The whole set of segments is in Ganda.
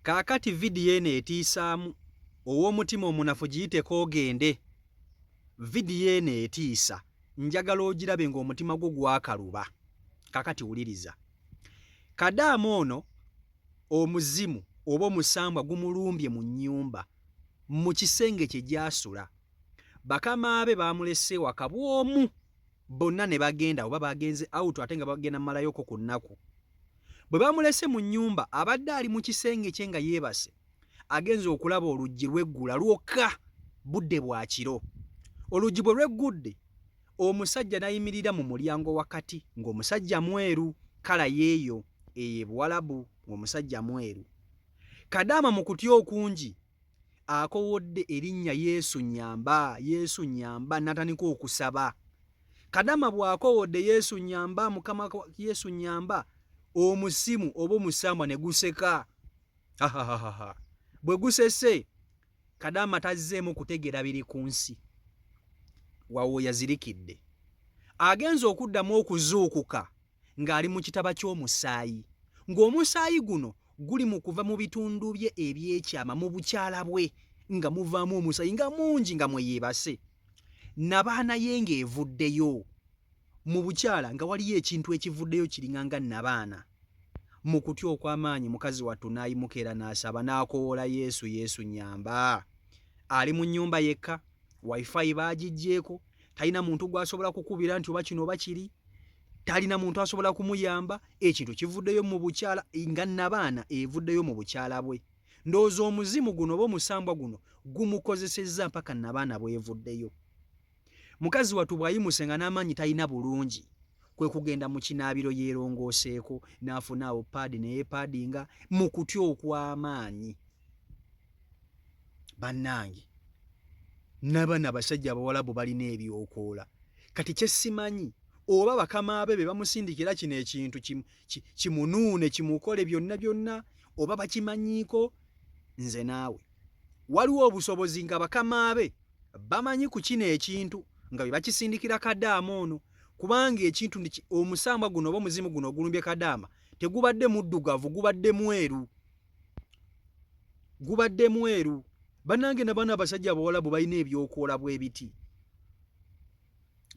Kaakati vidiyo eno etiisaamu ow'omutima omunafu giyiteko ogende. Vidiyo eno etiisa njagala ogirabe ng'omutima gwo gwakaluba. Kaakati wuliriza. Kadaama ono omuzimu oba omusambwa gumulumbye mu nnyumba mu kisenge kye gy'asula. Bakama be baamulese waka bw'omu bonna ne bagenda oba bagenze awutu ate nga bagenda malayoko ku nnaku. Bwe baamulese mu nnyumba abadde ali mu kisenge kye nga yeebase agenze okulaba oluggi lweggula lwokka budde bwa kiro. Oluggi bwe lweggudde omusajja n'ayimirira mu mulyango wakati ng'omusajja mweru kala yeeyo eyo Buwalabu ng'omusajja mweru. Kadaama mu kutya okungi akowodde erinnya Yesu nnyamba, Yesu nnyamba n'atandika okusaba. Kadaama bw'akowodde Yesu nnyamba, Mukama Yesu nnyamba, omusimu oba omusambwa ne guseka. Bwe gusese Kadaama tazzeemu kutegeera biri ku nsi. Wawo yazirikidde. Agenza okuddamu okuzuukuka ng'ali mu kitaba ky'omusaayi, ng'omusaayi guno guli mu kuva mu bitundu bye eby'ekyama mu bukyala bwe nga muvaamu omusaayi nga mungi nga mwe yeebase. Nabaana ye ng'evuddeyo mu bukyala nga waliyo ekintu ekivuddeyo kiringanga nabaana. Mu kutya okw'amaanyi mukazi wattu n'ayimuka era n'asaba n'akowoola Yesu, Yesu nnyamba. Ali mu nnyumba yekka, wifi baagiggyeeko, talina muntu gw'asobola kukubira nti oba kino oba kiri, talina muntu asobola kumuyamba, ekintu kivuddeyo mu bukyala nga nabaana evuddeyo mu bukyala bwe. Ndowooza omuzimu guno oba omusambwa guno gumukozesezza mpaka nabaana bwevuddeyo. Mukazi wattu bw'ayimuse nga n'amaanyi talina bulungi, kwe kugenda mu kinaabiro yeerongooseeko n'afuna awo paadi ne yeepaadinga mu kutya okw'amaanyi. Bannange, n'abaana abasajja Abawalabu balina ebyokoola. Kati kye simanyi oba bakama be bamusindikira kino ekintu kimunuune kimukole byonna byonna oba bakimanyiiko. Nze naawe waliwo obusobozi nga bakama be bamanyi ku kino ekintu nga bwe bakisindikira Kadaama ono, kubanga ekintu omusambwa guno oba omuzimu guno ogulumbye Kadaama tegubadde muddugavu, gubadde mweru. Gubadde mweru. Bannange n'abaana abasajja Abawalabu balina ebyokoola bwe biti.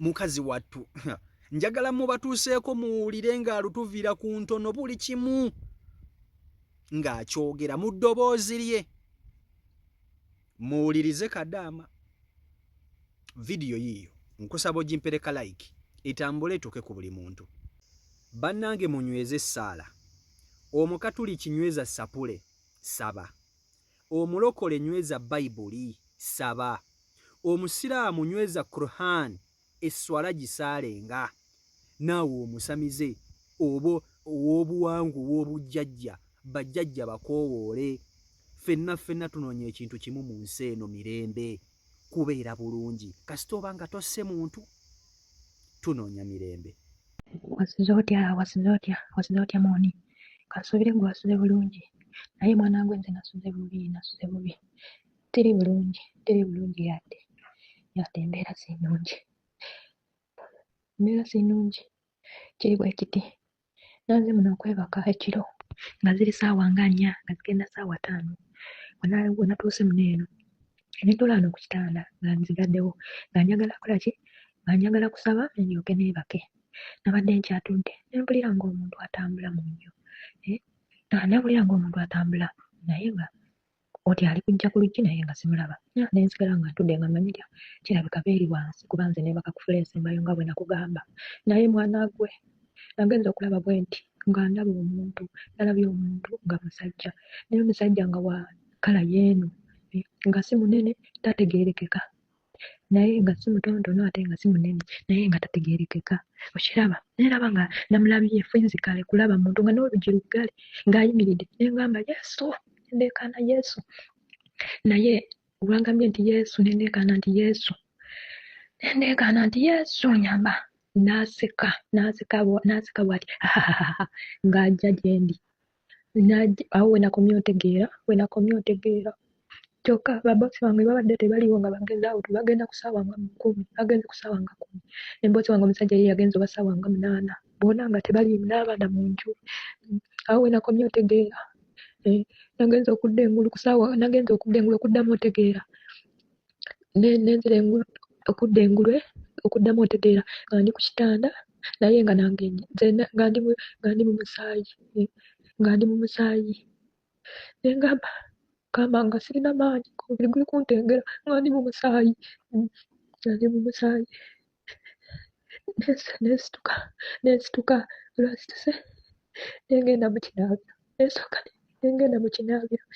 Mukazi wattu njagala mubatuuseeko muwulire ng'alutuviira ku ntono buli kimu ng'akyogera mu ddoboozi lye. Muwulirize Kadaama. Vidiyo yiyo nkusaba ogimpereka like etambule etuuke ku buli muntu. Bannange munyweze essaala. Omukatuliki nyweza sapule, saba. Omulokole nyweza Bayibuli, saba. Omusiraamu nyweza Quran, esswala gisaalenga. Naawe omusamize oba ow'obuwangu ow'obujjajja, bajjajja bakoowoole. Ffenna tunoonya ekintu kimu mu nsi eno, mirembe, kubeera bulungi. Kasita oba nga tosse muntu, tunoonya mirembe. Wasize otya mwoni? Kansubire gwe wasize bulungi. Naye mwana gwe nze nasuze bubi. Teri bulungi yadde embeera si nnungi. Kiri bwe kiti. Nanze muno okwebaka ekiro nga ziri ssaawa nga 4 nga zigenda ssaawa 5. We natuuse muno eno ne ntula wano ku kitanda nga nzigaddewo nga njagala kukola ki? Nga njagala kusaba ndyoke neebake. Nabadde nkyatudde ne mpulira ng'omuntu atambula mu nnyo. Nebulira ng'omuntu atambula naye nga oti ali kujja ku luggi naye nga simulaba. Ne nsigala nga ntudde nga mmanyi kirabika beeri wansi kuba nze neebaka ku fula esembayo nga bwe nakugamba. Naye mwana gwe nagenza okulaba bwe nti nga ndaba omuntu, nalabye omuntu nga musajja, naye omusajja nga wa kala yeenu, nga si munene tategeerekeka, naye nga si mutonotono ate nga si munene naye nga tategeerekeka. Okiraba? Neraba nga namulabye physically kulaba muntu nga n'oluggi luggale ng'ayimiridde ne ngamba Yesu, ndeekaana Yesu. Naye olwangambye nti Yesu ndeekaana nti Yesu nyamba, n'aseka bw'ati ng'ajja gye ndi. Awo we nakomye otegeera. Kyokka baboosi bange babadde tebaliwo nga bagezaawo bagenda ku ssaawa nga 10. Ne mboosi wange omusajja ye yagenza oba ssaawa nga 8. Bonna nga tebaliimu n'abaana mu nju. Awo we nakomye otegeera nagenza okudda engulu ku ssaawa nagenza okudda engulu okuddamu otegeera nenzira engulu okuddamu otegeera nga ndi ku kitanda naye nga nange nga ndi mu musaayi nengamba kama nga sirina maanyi omubiri guli kuntengera nga ndi mu musaayi nensituka lwasituse nengenda mu kinaabiro nengenda mu kinaabiro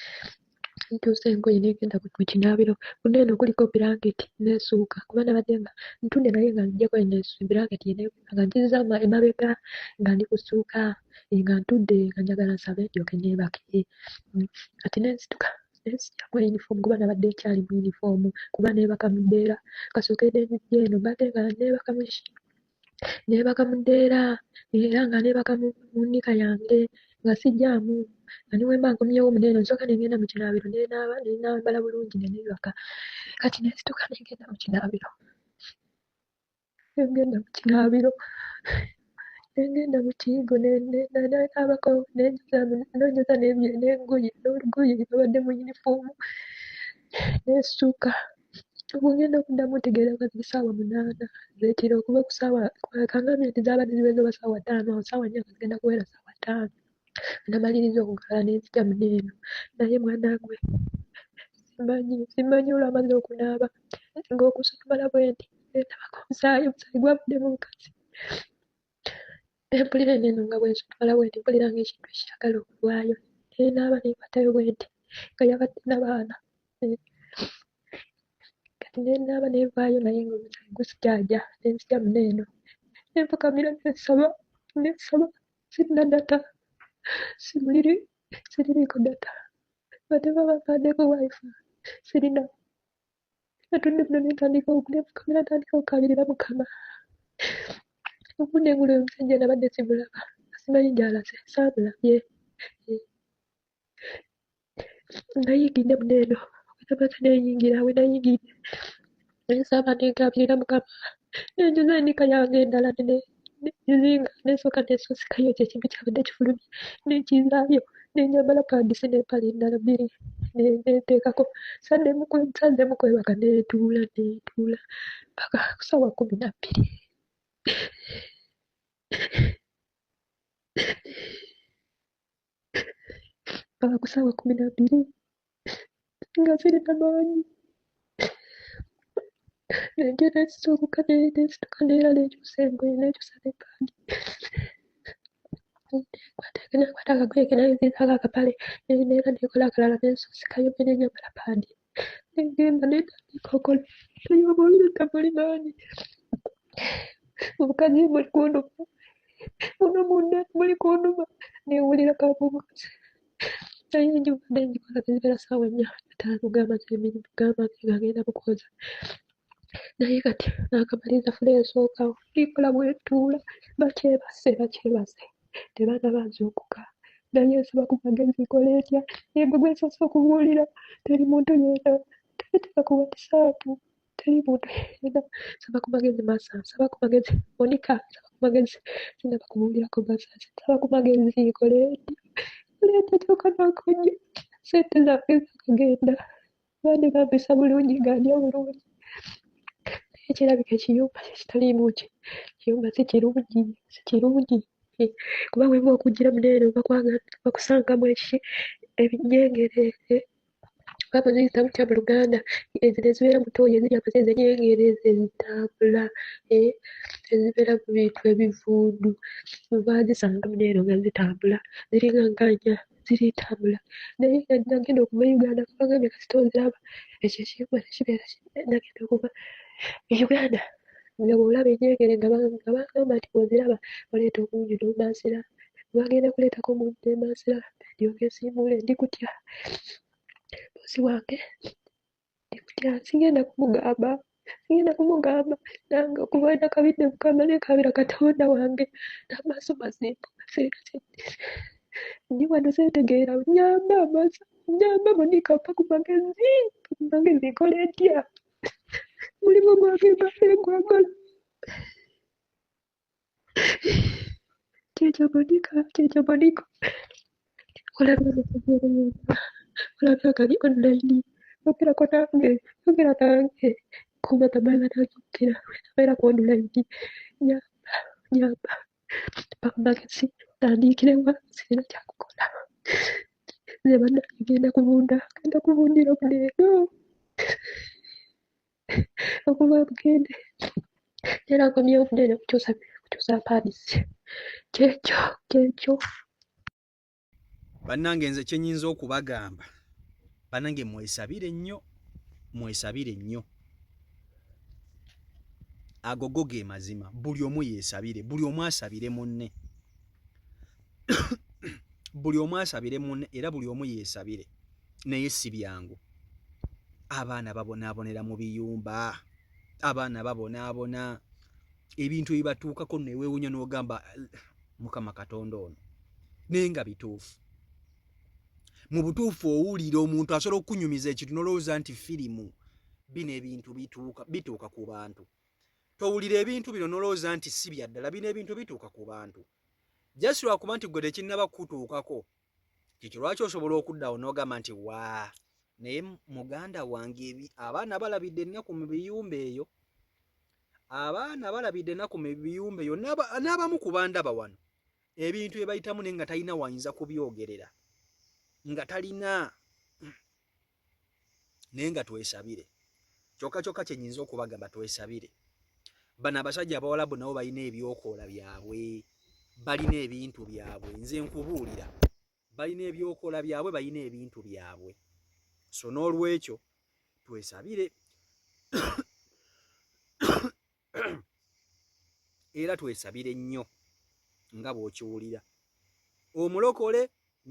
ntuusa engoye negenda mu kinaabiro kuneeno kuliko birangeti nesuuka kuba nabadde nga ntudde naye nga nijjako birangeti nga nziza emabega nga ndi kusuuka nga ntudde nga njagala nsabe ndyoke neebake kati nensituka nensijjamu yunifoomu kuba nabadde nkyali mu yunifoomu kuba neebaka mu ddeera kasooke nenijja eno mbadde nga neebaka mu ddeera era nga neebaka mu nnika yange nga sijjaamu nga niwemba nkomyewo muneeno nsooka nengenda mu kinaabiro nenaambala bulungi neneebaka kati nensituka nengenda mu kinaabiro nengenda mu kiyigo nenaabako nonyoza n'engoye n'olugoye babadde mu yunifoomu nesuuka obugenda okuddamu otegeera nga ziri ssaawa 8 zekiro okuva ku ssaawa kangambye nti zaabadde ziweze oba ssaawa 5 awo ssaawa 4 nga zigenda kuwera ssaawa 5 namaliriza okugala nenzija muneeno naye mwana gwe simanyi olwamaze okunaaba ng'okusutumala bwe nti ndabako omusaayi gwavudde mu mukazi empulira eneeno nga bwensutumala bwe nti mpulira ng'ekintu ekiragala okuvaayo nenaaba nekwatayo bwe nti nga yabadde n'abaana kati nenaaba nevaayo naye nga omusaayi gusijaja nenzija muneeno nenfukamira nensaba sirina data siririiko data bate baba mpandeeko wifi sirina natudde muno nenfukamira ntandika okukabirira Mukama okudda engulu omusajja nabadde simulaba simanyi gy'alaze saamulabye nayingidde muneeno wenamaze neyingira wenayingidde nensaba nenkabirira Mukama nenjoza enika yange endala nezinga nensooka nensosikayo ekyo ekintu kyabadde kifulumye nenkizaayo nenyambala paadisi n'empale endala 2 nenteekako nsaddemu kwebaka netuula paka ku ssaawa 12 paka ku ssaawa 12 nga sirina maanyi nenjo nensituka neera nekyusa engoye nekyusa nepaadi nakwata akagoye ke nayezizaako akapale neera nekola akalala nensosikayo nenyambala paadi negenda netandika okola tayobulire tamuli maanyi obukazi buli kunduma muno munda muli kunduma newulira kabubuzi naye enjuba nengikola nezibeera ssaawa 4 5 gamaze emirimu gamange nga ngenda mukwoza naye kati nakamaliriza fula esookawo ndikola bwetuula bakyebase tebaana banzuukuka naye nsaba ku magezi kola etya yegwe gwensoose okubuulira teri muntu yena tabiteka ku watisaapu teri muntu yena nsaba ku magezi masa nsaba ku magezi monika nsaba ku magezi sinaba kubuulirako basasi nsaba ku magezi kola etya kyokka nakonja sente zange zakagenda baande bampisa bulungi nga ndya bulungi ekirabika ekiyumba kitaliimu ki kiyumba si kirungi kuba weba okugira muneeno bakusangamu ebinyengereze baba ziyita mutya mu Luganda ezino ezibeera mu ttooyi eziri amazzi enyengereze ezitambula ezibeera mu bintu ebivundu bazisanga muneeno nga zitambula ziringanganya ziritambula naye nagenda okuva Uganda kubagambye kasita oziraba ekyo ekiyumba tekibeera nagenda okuva Uganda nga bwolaba enyengere nga bagamba nti bwoziraba oleeta omunyu n'omansira bagenda kuleetako omunyu n'emansira ndyoke nsiimuule ndikutya bosi wange ndikutya sigenda kumugamba nange okuva nakabidde Mukama nekabira Katonda wange n'amaaso mazimbu ndi wano seetegeera nyamba Monika mpa ku magezi nkola etya mulimu gwange mbadde gwagala kyekyo Monika olabye akali online yogerako nange yogera nange kuba tamanyi nakyogera abeera ku online nyamba pakamagezi tandikire wansi era kyakukola nze bannange genda kubundira buneeno okuba bugende era nkomyewo buneeno kukyusa paadisi kyekyo bannange nze kyenyinza okubagamba bannange mwesabire nnyo agogo ge mazima buli omu yeesabire buli omu asabire munne era buli omu yeesabire naye si byangu abaana babonaabonera mu biyumba abaana babonaabona ebintu ebibatuukako neweewunya n'ogamba mukama katonda ono naye nga bituufu mu butuufu owulira omuntu asobola okukunyumiza ekintu nolowooza nti firimu bino ebintu bituuka ku bantu towulira ebintu bino nolowooza nti si bya ddala bino ebintu bituuka ku bantu just lwakuba nti gwe tekinnaba kukutuukako kiki lwaki osobola okuddawo n'ogamba nti waa naye muganda wange abaana balabidde ennaku mu biyumba eyo n'abamu ku bandaba wano ebintu bye bayitamu naye nga talina wayinza kubyogerera nga talina naye nga twesabire kyokka kyenyinza okubagamba twesabire bano abasajja abawalabu nabo balina ebyokoola byabwe balina ebintu byabwe nze nkubuulira balina ebyokoola byabwe balina ebintu byabwe so n'olwekyo twesabire era twesabire nnyo nga bw'okiwulira omulokole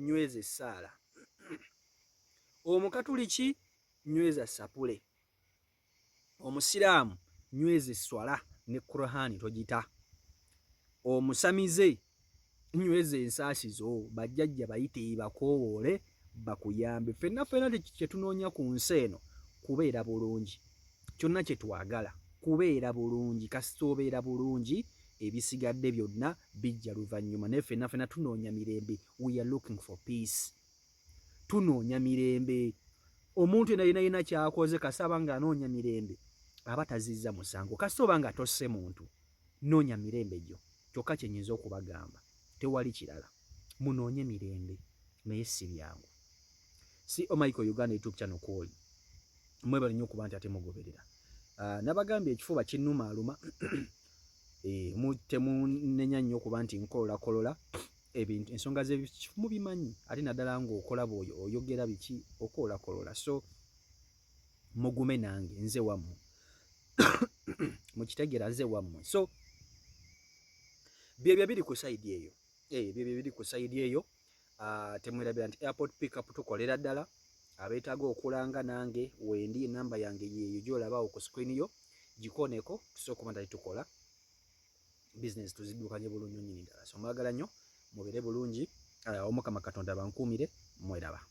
nyweza essaala omukatuliki nyweza sapule omusiraamu nyweza esswala ne kurahani togita omusamize nyweza ensaasizo bajjajja bayite bakoowoole bakuyambe ffenna kyetunoonya ku nsi eno kubeera bulungi kyonna kye twagala kubeera bulungi kasita obeera bulungi ebisigadde byonna bijja luvannyuma naye ffenna tunoonya mirembe we are looking for peace tunoonya mirembe omuntu yenayina kyakoze kasaba nga anoonya mirembe aba tazizza musango kasita oba nga tosse muntu noonya mirembe gyo kyokka kyenyinza okubagamba tewali kirala munoonye mirembe naye si byangu si Michael Uganda YouTube channel kwoli mwebale nnyo okuba nti ate mugoberera nabagambye ekifuba kinnumaaluma temunenya nnyo okuba nti nkololakolola ebintu ensonga z'ekifu mubimanyi ate naddala ng'okola oyogera biki okolakolola so mugume nange nze wammwe mukitegeera nze wammwe so byebyo biri ku sayidi eyo byebyo biri ku sayidi eyo temwerabira nti airport pickup tukolera ddala abeetaaga okulanga nange wendi enamba yange yeeyo gy'olabawo ku screen yo gikoneko tusobola okuba nti tukola business tuziddukanye bulungi nnyini ddala so mwagala nnyo mubere bulungi omukama katonda bankuumire mweraba